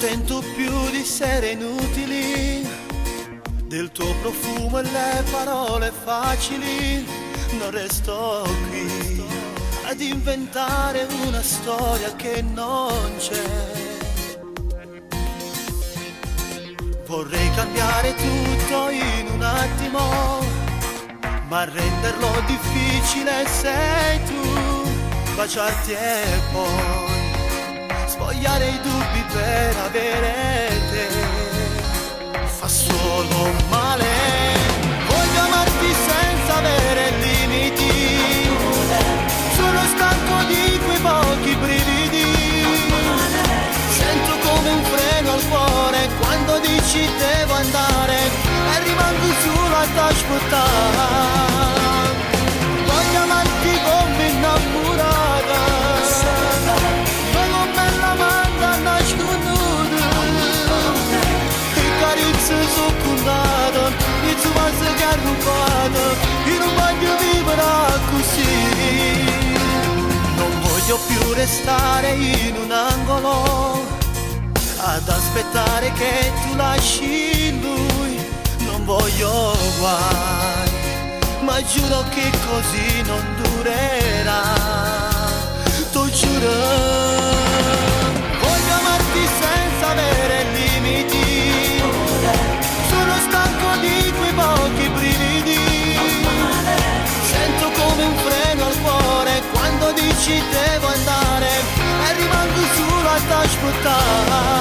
contento più di essere inutili, del tuo profumo e le parole facili. Non resto qui ad inventare una storia che non c'è. Vorrei cambiare tutto in un attimo, ma a renderlo difficile sei tu. Baciarti e poi spogliare i dubbi per avere te fa solo male. Voglio amarti senza avere limiti, sono stanco di quei pochi brividi. Sento come un freno al cuore quando dici devo andare e rimango solo a t'aspettare. Voglio amarti come innamorata, ma come la manda nasconduta. Che carezze sono condate, e tu pensi che è rubata. Io non voglio vivere così. Non voglio più restare in un angolo ad aspettare che tu lasci lui. Non voglio guai, ma giuro che così non durerà. Tu giuro. Voglio amarti senza avere limiti, sono stanco di quei pochi brividi. Sento come un freno al cuore quando dici devo andare e rimango solo a t'aspettare.